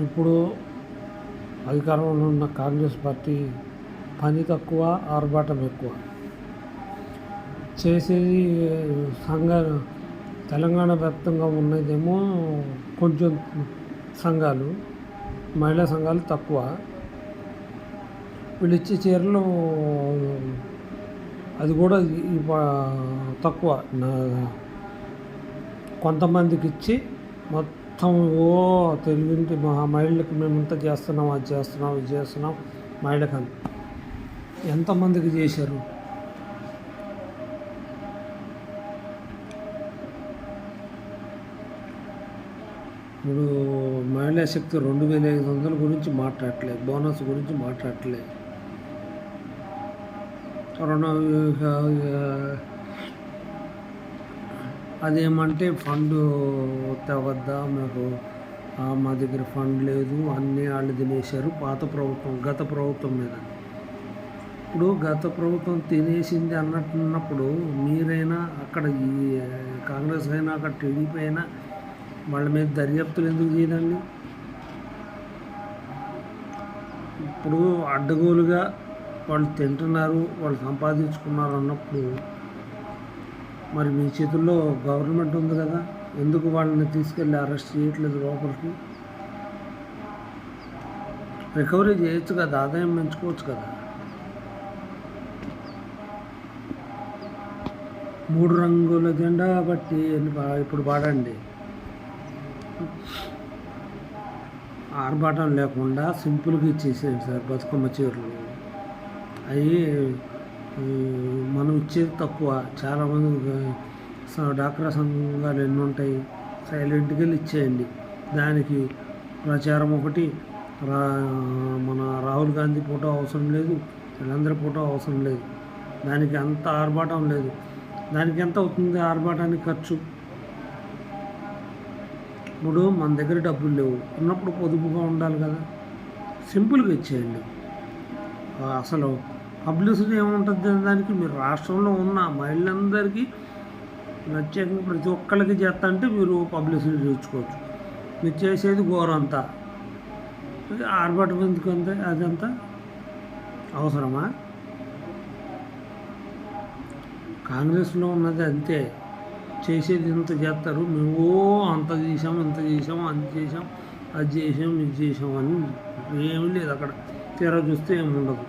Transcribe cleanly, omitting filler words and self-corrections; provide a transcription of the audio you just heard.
ఇప్పుడు అధికారంలో ఉన్న కాంగ్రెస్ పార్టీ పని తక్కువ, ఆర్భాటం ఎక్కువ. చేసేది తెలంగాణ వ్యాప్తంగా ఉన్నదేమో కొంచెం సంఘాలు, మహిళా సంఘాలు తక్కువ. వీళ్ళు ఇచ్చే చీరలు అది కూడా తక్కువ. కొంతమందికి ఇచ్చి మొత్తం తెలుగుంటి మహిళలకు మేము ఇంత చేస్తున్నాం, అది చేస్తున్నాం, ఇది చేస్తున్నాం మహిళకు ఎంతమందికి చేశారు? ఇప్పుడు మహిళా శక్తి 2500 గురించి మాట్లాడట్లేదు, బోనస్ గురించి మాట్లాడట్లేదు. అదేమంటే ఫండ్ తేవద్దా, మీకు మా దగ్గర ఫండ్ లేదు, అన్నీ వాళ్ళు తినేశారు గత ప్రభుత్వం మీద. ఇప్పుడు గత ప్రభుత్వం తినేసింది అన్నట్టున్నప్పుడు మీరైనా అక్కడ ఈ కాంగ్రెస్ అయినా అక్కడ టీడీపీ అయినా వాళ్ళ మీద దర్యాప్తులు ఎందుకు చేయదండి? ఇప్పుడు అడ్డగోలుగా వాళ్ళు తింటున్నారు, వాళ్ళు సంపాదించుకున్నారు అన్నప్పుడు మరి మీ చేతుల్లో గవర్నమెంట్ ఉంది కదా, ఎందుకు వాళ్ళని తీసుకెళ్ళి అరెస్ట్ చేయట్లేదు లోపలికి? రికవరీ చేయొచ్చు కదా, ఆదాయం పెంచుకోవచ్చు కదా. 3 రంగుల జెండా బట్టి ఇప్పుడు పాడండి. ఆర్భాటం లేకుండా సింపుల్గా ఇచ్చేసేయండి సార్ బతుకమ్మ చీరలు. అవి మనం ఇచ్చేది తక్కువ. చాలామంది డాక్రా సంఘాలు ఎన్ని ఉంటాయి, సైలెంట్గా వెళ్ళి ఇచ్చేయండి. దానికి ప్రచారం ఒకటి, మన రాహుల్ గాంధీ ఫోటో అవసరం లేదు, వీళ్ళందరి ఫోటో అవసరం లేదు. దానికి అంత ఆర్భాటం లేదు. దానికి ఎంత అవుతుంది ఆర్భాటానికి ఖర్చు? ఇప్పుడు మన దగ్గర డబ్బులు లేవు, ఉన్నప్పుడు పొదుపుగా ఉండాలి కదా. సింపుల్గా ఇచ్చేయండి. అసలు పబ్లిసిటీ ఏముంటుంది దానికి? మీరు రాష్ట్రంలో ఉన్న మహిళలందరికీ ప్రత్యేకంగా ప్రతి ఒక్కరికి చేస్తా అంటే మీరు పబ్లిసిటీ తెచ్చుకోవచ్చు. మీరు చేసేది ఘోరంతా ఆర్భాటం ఎందుకు అంతే? అదంతా అవసరమా? కాంగ్రెస్లో ఉన్నది అంతే, చేసేది ఇంత చేస్తారు. మేము అంత చేసాం, ఇంత చేసాం, అంత చేసాం, అది చేసాం, ఇది చేసాం అని ఏమీ లేదు. అక్కడ తీరా చూస్తే ఏమి ఉండదు.